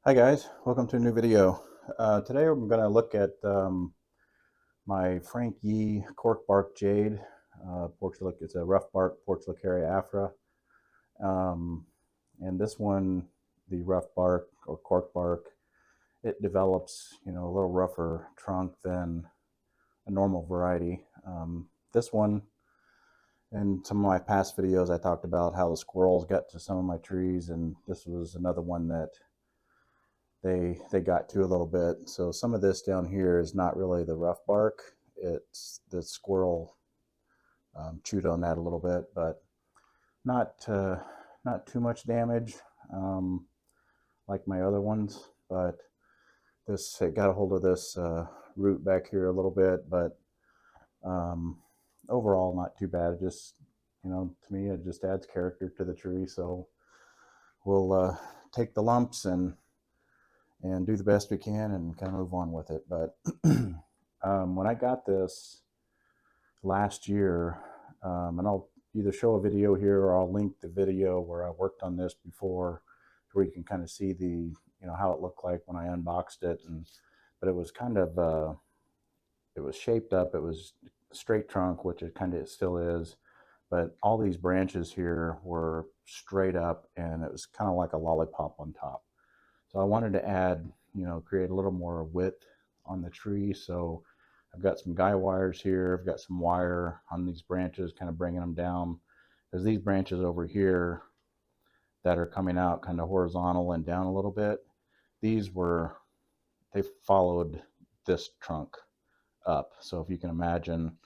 Hi guys, welcome to a new video. Today I'm going to look at my Frank Yee cork bark jade. It's a rough bark portulacaria afra. And this one, the rough bark or cork bark, it develops, a little rougher trunk than a normal variety. This one, in some of my past videos, I talked about how the squirrels got to some of my trees, and this was another one that they got to a little bit. So some of this down here is not really the rough bark. It's the squirrel chewed on that a little bit, but not too much damage like my other ones. But it got a hold of this root back here a little bit, but overall not too bad. It just, to me, it just adds character to the tree. So we'll take the lumps and do the best we can and kind of move on with it. But when I got this last year, and I'll either show a video here or I'll link the video where I worked on this before, where you can kind of see the, how it looked like when I unboxed it. But it was kind of, it was shaped up. It was a straight trunk, which it kind of still is. But all these branches here were straight up, and it was kind of like a lollipop on top. So I wanted to add, create a little more width on the tree. So I've got some guy wires here. I've got some wire on these branches, kind of bringing them down. Because these branches over here that are coming out kind of horizontal and down a little bit, they followed this trunk up. So if you can imagine,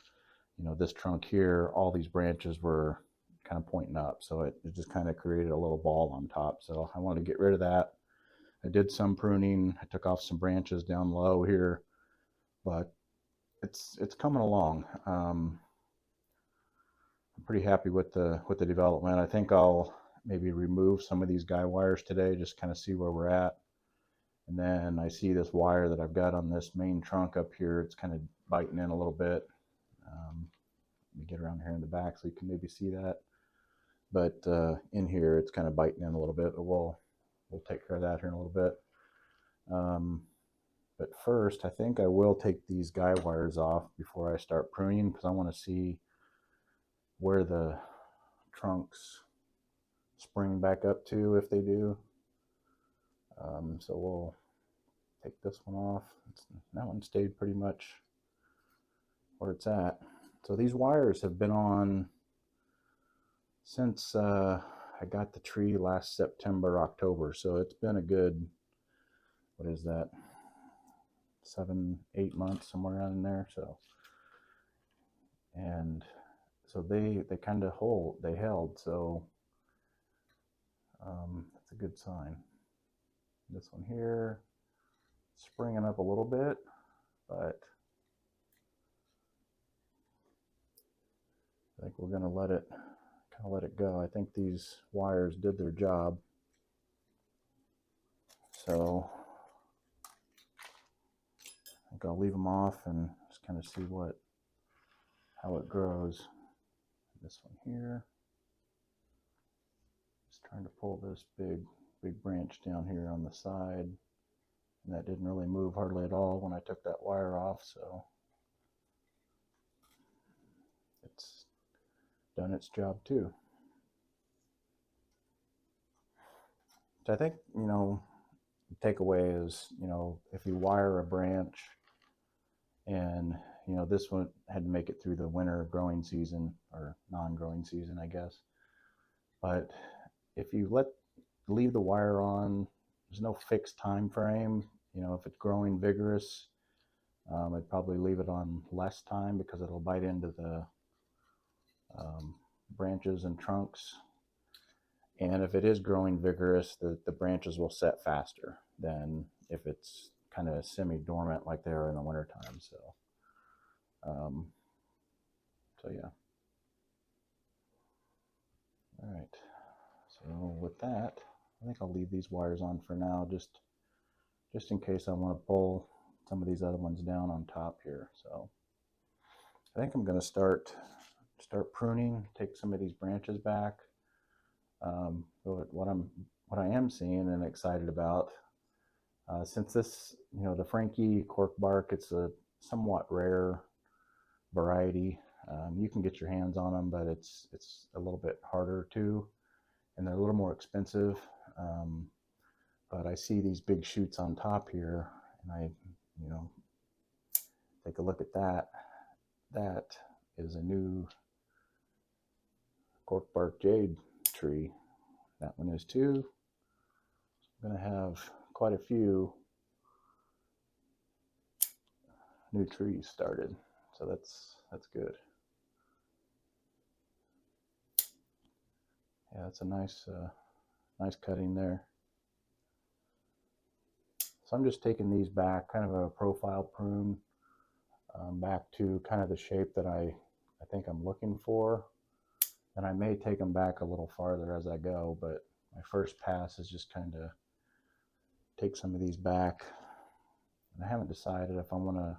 this trunk here, all these branches were kind of pointing up. So it just kind of created a little ball on top. So I wanted to get rid of that. I did some pruning. I took off some branches down low here, but it's coming along. I'm pretty happy with the development. I think I'll maybe remove some of these guy wires today, just kind of see where we're at. And then I see this wire that I've got on this main trunk up here. It's kind of biting in a little bit. Let me get around here in the back so you can maybe see that. But in here, it's kind of biting in a little bit. But we'll take care of that here in a little bit. But first, I think I will take these guy wires off before I start pruning, because I want to see where the trunks spring back up to, if they do. So we'll take this one off. That one stayed pretty much where it's at. So these wires have been on since I got the tree last September, October. So it's been a good, what is that, 7-8 months, somewhere around in there. So, and so they kind of held. So that's a good sign. This one here, springing up a little bit, but I think we're going to let it go. I think these wires did their job. So I think I'll leave them off and just kind of see how it grows. This one here, just trying to pull this big branch down here on the side, and that didn't really move hardly at all when I took that wire off. So it's done its job too. So I think, the takeaway is, if you wire a branch and, this one had to make it through the winter growing season, or non-growing season, I guess. But if you leave the wire on, there's no fixed time frame. If it's growing vigorous, I'd probably leave it on less time, because it'll bite into the branches and trunks. And if it is growing vigorous, the branches will set faster than if it's kind of semi-dormant like they are in the wintertime. So yeah. All right. So with that, I think I'll leave these wires on for now, just in case I want to pull some of these other ones down on top here. So I think I'm going to start pruning, take some of these branches back. But what I am seeing and excited about Since this, the Frank Yee cork bark, it's a somewhat rare variety. You can get your hands on them, but it's a little bit harder too, and they're a little more expensive. But I see these big shoots on top here, and I, take a look at that. That is a new cork bark jade tree. That one is too. I'm going to have quite a few new trees started, so that's good. Yeah, that's a nice cutting there. So I'm just taking these back, kind of a profile prune, back to kind of the shape that I think I'm looking for. And I may take them back a little farther as I go, but my first pass is just kind of take some of these back. And I haven't decided if I want to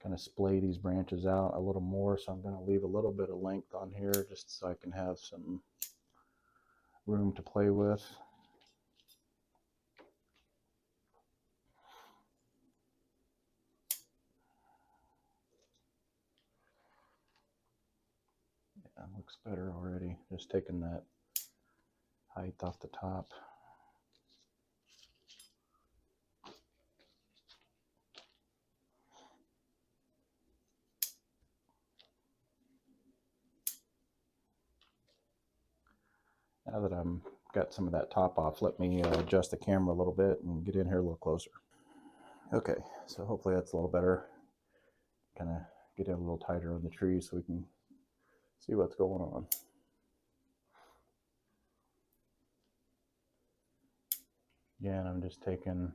kind of splay these branches out a little more, so I'm going to leave a little bit of length on here just so I can have some room to play with. Yeah, looks better already, just taking that height off the top. Now that I'm got some of that top off, let me adjust the camera a little bit and get in here a little closer. Okay, so hopefully that's a little better. Kind of get it a little tighter on the tree so we can see what's going on. Again, I'm just taking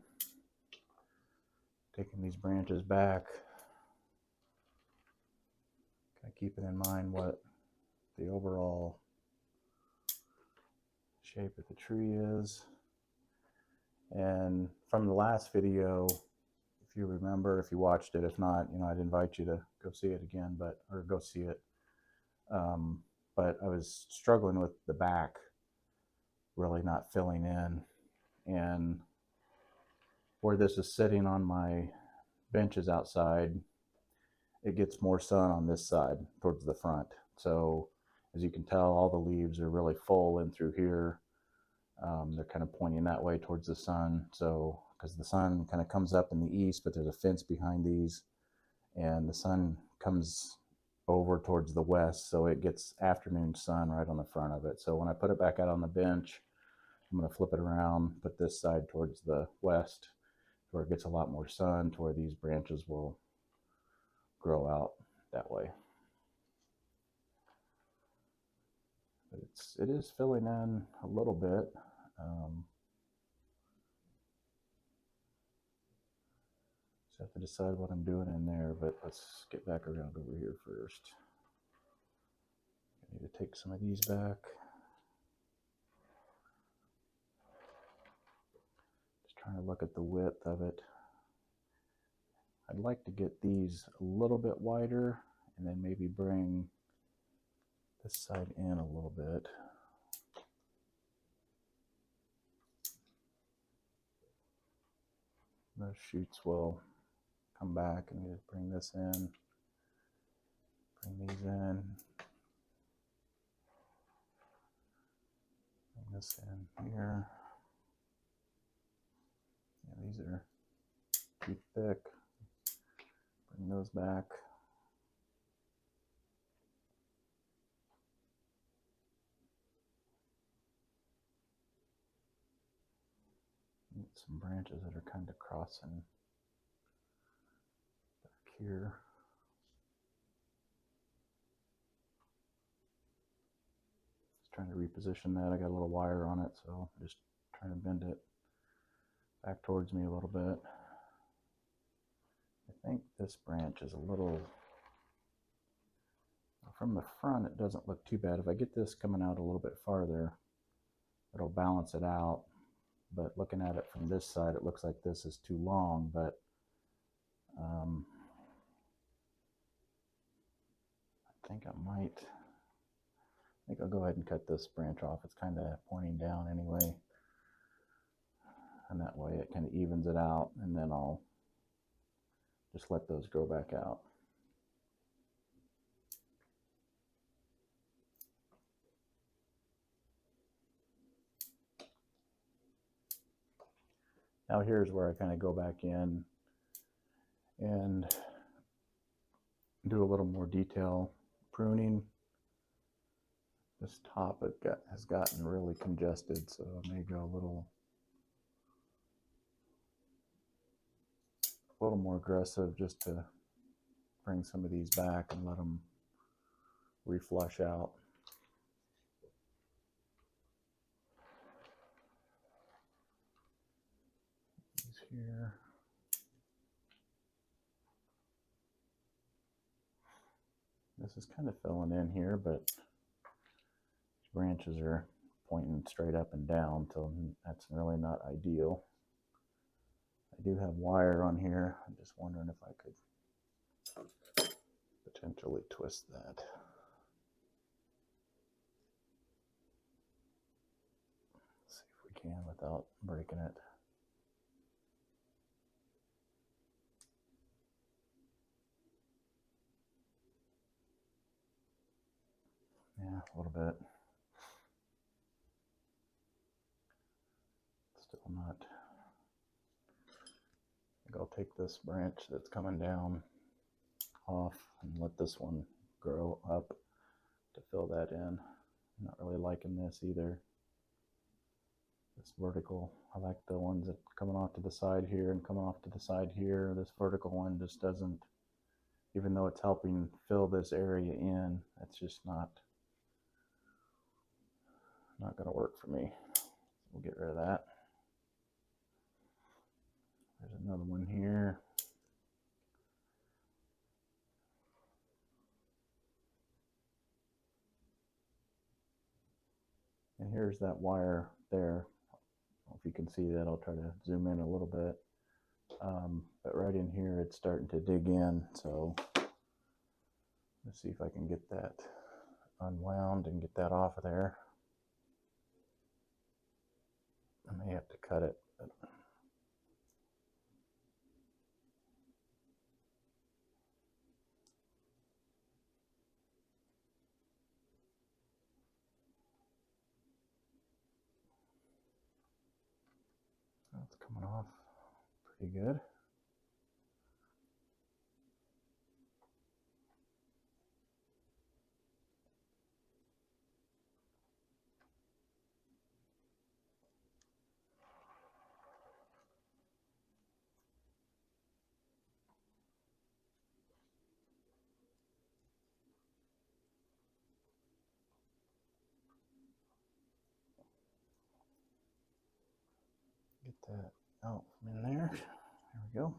these branches back, kind of keeping in mind what the overall shape of the tree is. And from the last video, if you remember, if you watched it, if not, I'd invite you to go see it again, or go see it. But I was struggling with the back really not filling in, and where this is sitting on my benches outside, it gets more sun on this side towards the front. So as you can tell, all the leaves are really full in through here. They're kind of pointing that way towards the sun. So because the sun kind of comes up in the east, but there's a fence behind these, and the sun comes over towards the west, so it gets afternoon sun right on the front of it. So when I put it back out on the bench, I'm going to flip it around, put this side towards the west, where it gets a lot more sun, to where these branches will grow out that way. But it is filling in a little bit. Just have to decide what I'm doing in there, but let's get back around over here first. I need to take some of these back. Just trying to look at the width of it. I'd like to get these a little bit wider and then maybe bring this side in a little bit. Those shoots will come back, and just bring this in, bring these in, bring this in here. Yeah, these are too thick. Bring those back. Get some branches that are kind of crossing back here. Just trying to reposition that. I got a little wire on it, so just trying to bend it back towards me a little bit. I think this branch is a little, from the front it doesn't look too bad. If I get this coming out a little bit farther, it'll balance it out. But looking at it from this side, it looks like this is too long, but I think I'll go ahead and cut this branch off. It's kind of pointing down anyway. and that way it kind of evens it out, and then I'll just let those grow back out. Now here's where I kind of go back in and do a little more detail pruning. This top has gotten really congested, so I may go a little more aggressive just to bring some of these back and let them reflush out. Here. This is kind of filling in here, but branches are pointing straight up and down, so that's really not ideal. I do have wire on here. I'm just wondering if I could potentially twist that. Let's see if we can without breaking it. Yeah, a little bit. Still not. I think I'll take this branch that's coming down off and let this one grow up to fill that in. I'm not really liking this either. This vertical, I like the ones that are coming off to the side here and coming off to the side here. This vertical one just doesn't, even though it's helping fill this area in, it's just not going to work for me. We'll get rid of that. There's another one here. And here's that wire there. If you can see that, I'll try to zoom in a little bit. But right in here, it's starting to dig in. So let's see if I can get that unwound and get that off of there. I may have to cut it. But that's coming off pretty good. Get that out from in there. There we go.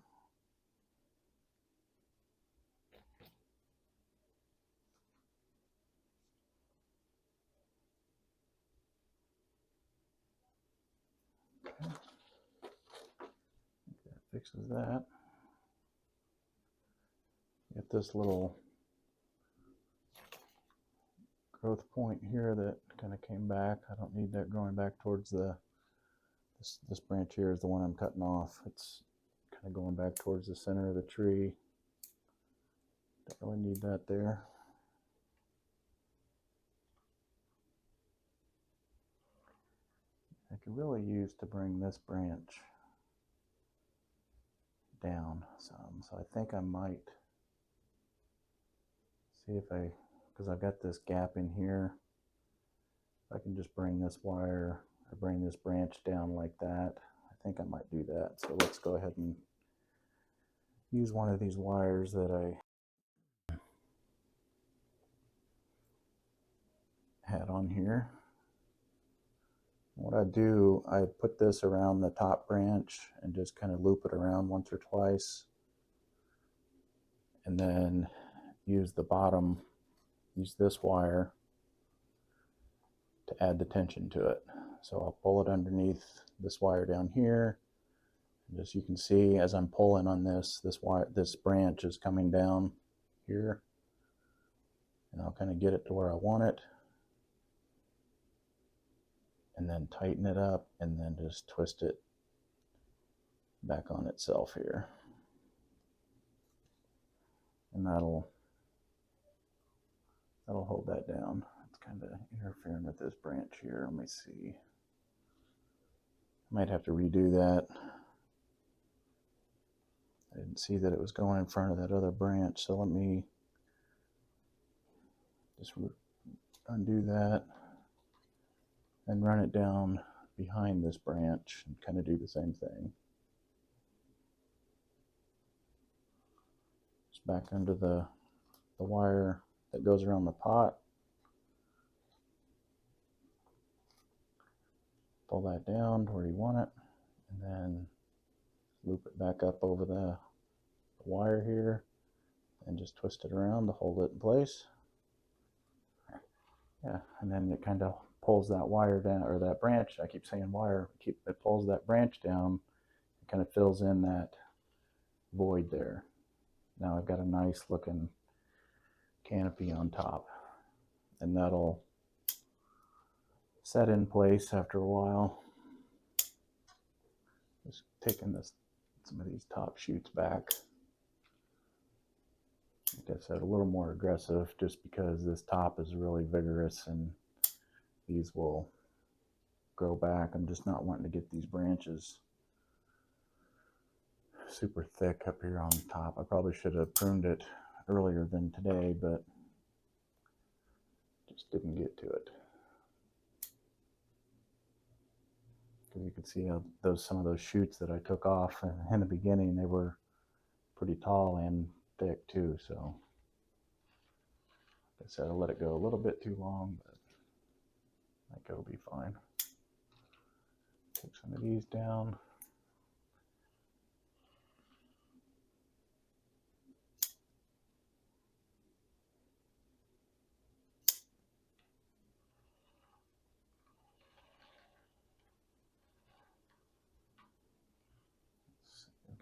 Okay. That fixes that. Get this little growth point here that kind of came back. I don't need that growing back towards the this branch here is the one I'm cutting off. It's kind of going back towards the center of the tree. Don't really need that there. I could really use to bring this branch down some. So I think I might see if because I've got this gap in here, if I can just bring this wire or bring this branch down like that. I think I might do that. So let's go ahead and use one of these wires that I had on here. What I do, I put this around the top branch and just kind of loop it around once or twice, and then use the bottom, use this wire to add the tension to it. So I'll pull it underneath this wire down here. And as you can see, as I'm pulling on this wire, this branch is coming down here, and I'll kind of get it to where I want it, and then tighten it up, and then just twist it back on itself here. And that'll hold that down. It's kind of interfering with this branch here. Let me see. Might have to redo that. I didn't see that it was going in front of that other branch, so let me just undo that and run it down behind this branch and kind of do the same thing. Just back under the wire that goes around the pot. Pull that down to where you want it, and then loop it back up over the wire here and just twist it around to hold it in place. Yeah, and then it kind of pulls that wire down, or that branch, I keep saying wire, it pulls that branch down and kind of fills in that void there. Now I've got a nice looking canopy on top, and that'll set in place after a while. Just taking some of these top shoots back. Like I said, a little more aggressive just because this top is really vigorous and these will grow back. I'm just not wanting to get these branches super thick up here on top. I probably should have pruned it earlier than today, but just didn't get to it. Because you can see how some of those shoots that I took off in the beginning, they were pretty tall and thick too. So like I said, I'll let it go a little bit too long, but I think it'll be fine. Take some of these down.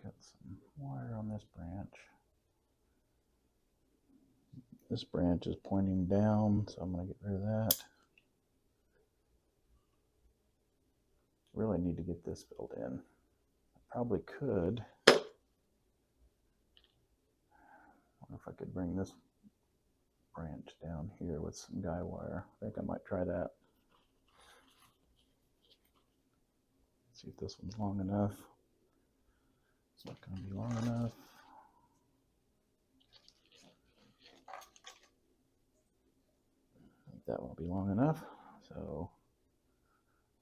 Got some wire on this branch. This branch is pointing down, so I'm going to get rid of that. Really need to get this filled in. I probably could. I wonder if I could bring this branch down here with some guy wire. I think I might try that. See if this one's long enough. It's not going to be long enough. I think that won't be long enough. So,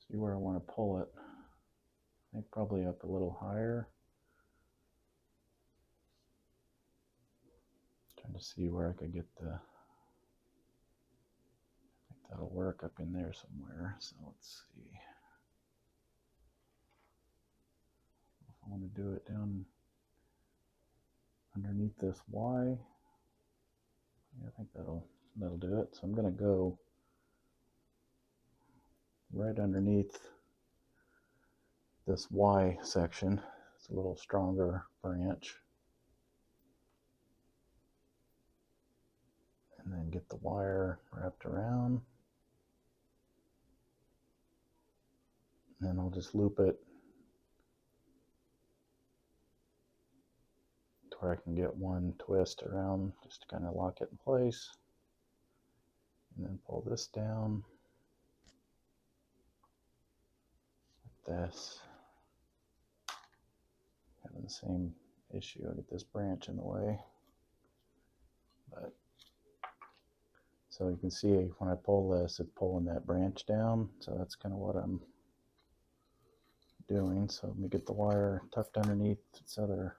see where I want to pull it. I think probably up a little higher. Trying to see where I could get the. I think that'll work up in there somewhere. So let's see. I want to do it down underneath this Y. Yeah, I think that'll do it. So I'm going to go right underneath this Y section. It's a little stronger branch. And then get the wire wrapped around. And then I'll just loop it to where I can get one twist around just to kind of lock it in place. And then pull this down like this. Having the same issue, I get this branch in the way. But so you can see when I pull this, it's pulling that branch down. So that's kind of what I'm doing. So let me get the wire tucked underneath its other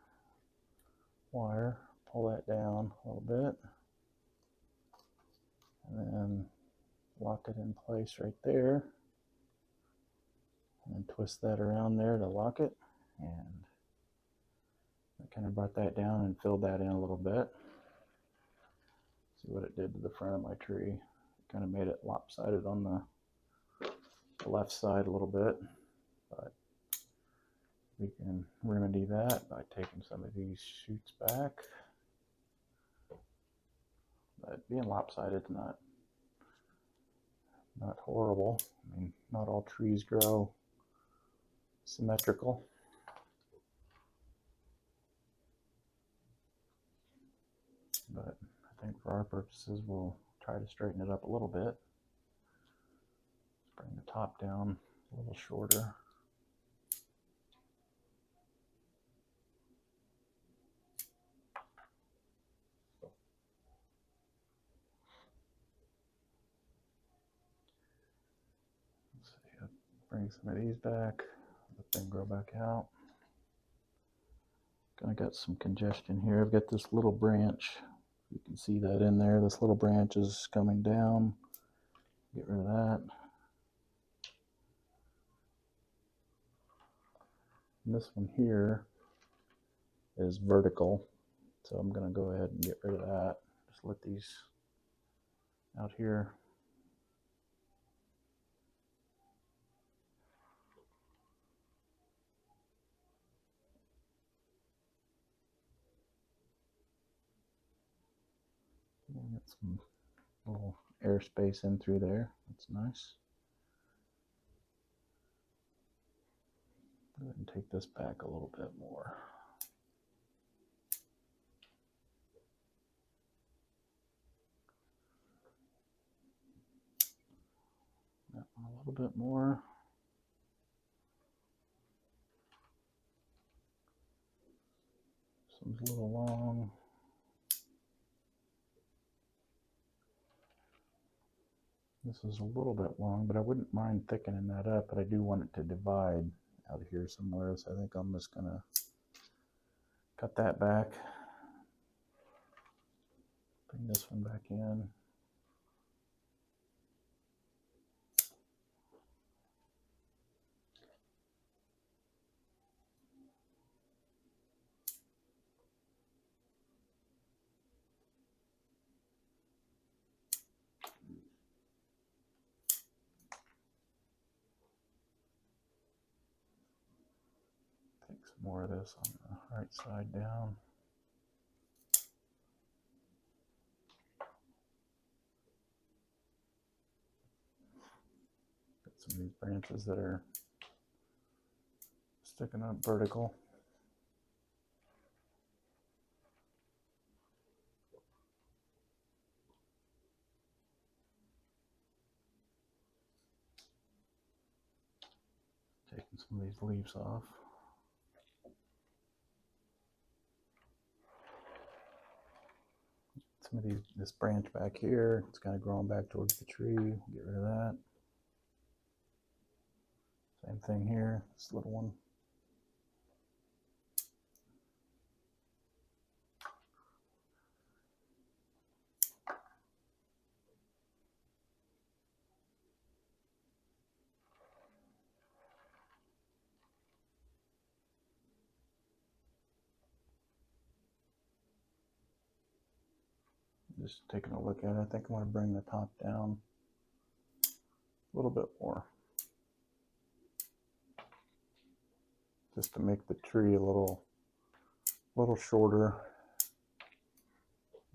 wire, pull that down a little bit, and then lock it in place right there, and then twist that around there to lock it. And I kind of brought that down and filled that in a little bit. See what it did to the front of my tree. It kind of made it lopsided on the left side a little bit, but we can remedy that by taking some of these shoots back. But being lopsided is not horrible. I mean, not all trees grow symmetrical. I think for our purposes, we'll try to straighten it up a little bit. Let's bring the top down a little shorter. Let's see, bring some of these back, let them grow back out. I got some congestion here. I've got this little branch. You can see that in there. This little branch is coming down. Get rid of that. And this one here is vertical. So I'm going to go ahead and get rid of that. Just let these out here. Get some little airspace in through there. That's nice. Go ahead and take this back a little bit more. That one a little bit more. This one's a little long. This is a little bit long, but I wouldn't mind thickening that up, but I do want it to divide out here somewhere, so I think I'm just gonna cut that back. Bring this one back in. Take some more of this on the right side down. Got some of these branches that are sticking up vertical. Taking some of these leaves off. Some of this branch back here, it's kind of growing back towards the tree. Get rid of that. Same thing here, this little one. Just taking a look at it, I think I want to bring the top down a little bit more. Just to make the tree a little shorter.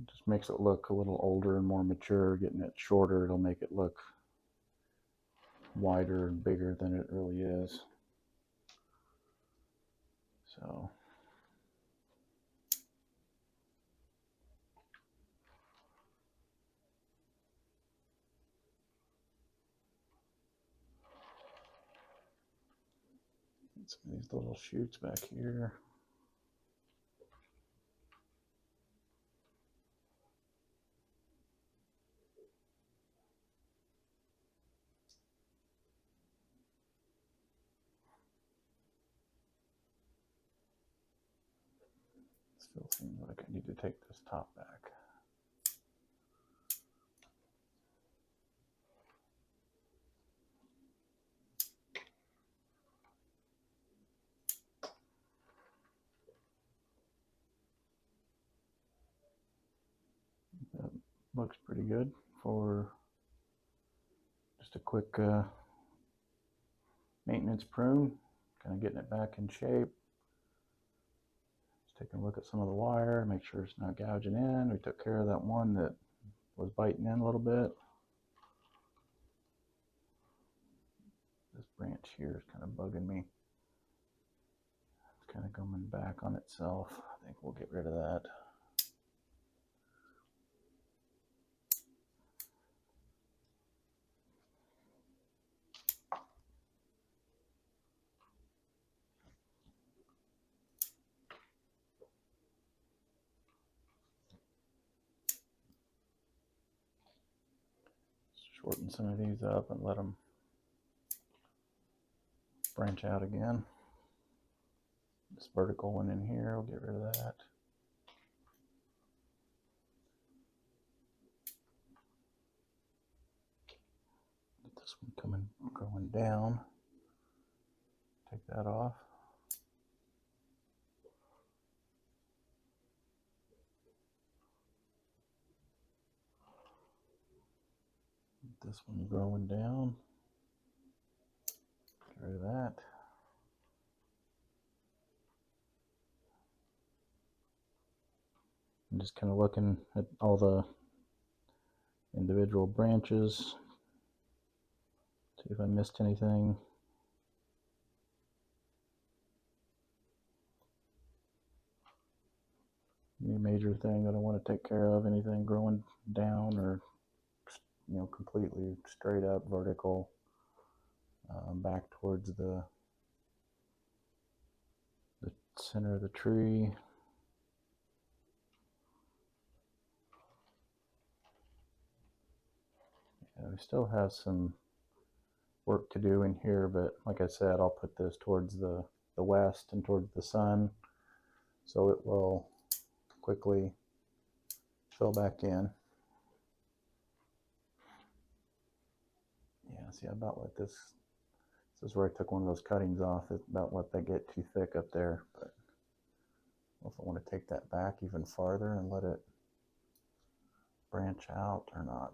It just makes it look a little older and more mature. Getting it shorter, it'll make it look wider and bigger than it really is. So some of these little shoots back here. Still seems like I need to take this top back. That looks pretty good for just a quick maintenance prune, kind of getting it back in shape. Just taking a look at some of the wire, make sure it's not gouging in. We took care of that one that was biting in a little bit. This branch here is kind of bugging me. It's kind of coming back on itself. I think we'll get rid of that. shorten some of these up and let them branch out again. This vertical one in here, we'll get rid of that. Get this one going down. Take that off. Get this one growing down. Get rid of that. I'm just kind of looking at all the individual branches, see if I missed anything. Any major thing that I want to take care of, anything growing down or, you know, completely straight up vertical back towards the center of the tree. Yeah, we still have some work to do in here, but like I said, I'll put this towards the west and towards the sun, so it will quickly fill back in. Yeah, see, I about let this is where I took one of those cuttings off. It's about let that get too thick up there, but I don't know if I want to take that back even farther and let it branch out or not.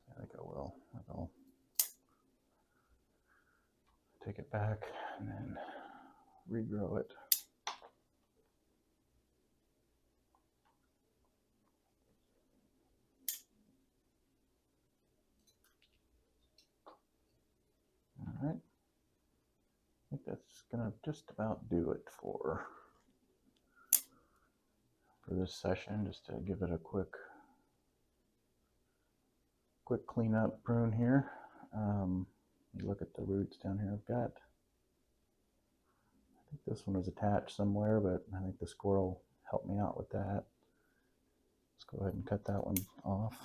I think I will. I'll take it back and then regrow it. All right. I think that's gonna just about do it for this session, just to give it a quick cleanup prune here. You look at the roots down here. I think this one was attached somewhere, but I think the squirrel helped me out with that. Let's go ahead and cut that one off.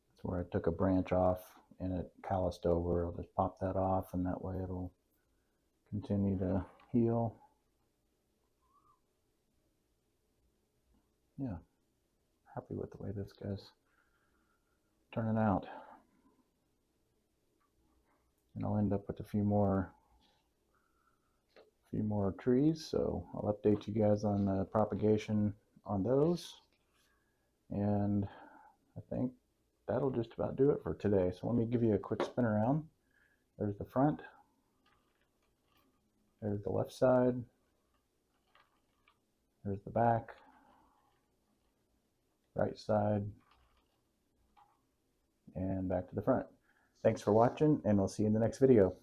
That's where I took a branch off and it calloused over. I'll just pop that off, and that way it'll continue to heal. Yeah, happy with the way this guy's turning out. And I'll end up with a few more trees, so I'll update you guys on the propagation on those. And I think that'll just about do it for today. So let me give you a quick spin around. There's the front. There's the left side. There's the back. Right side. And back to the front. Thanks for watching, and we'll see you in the next video.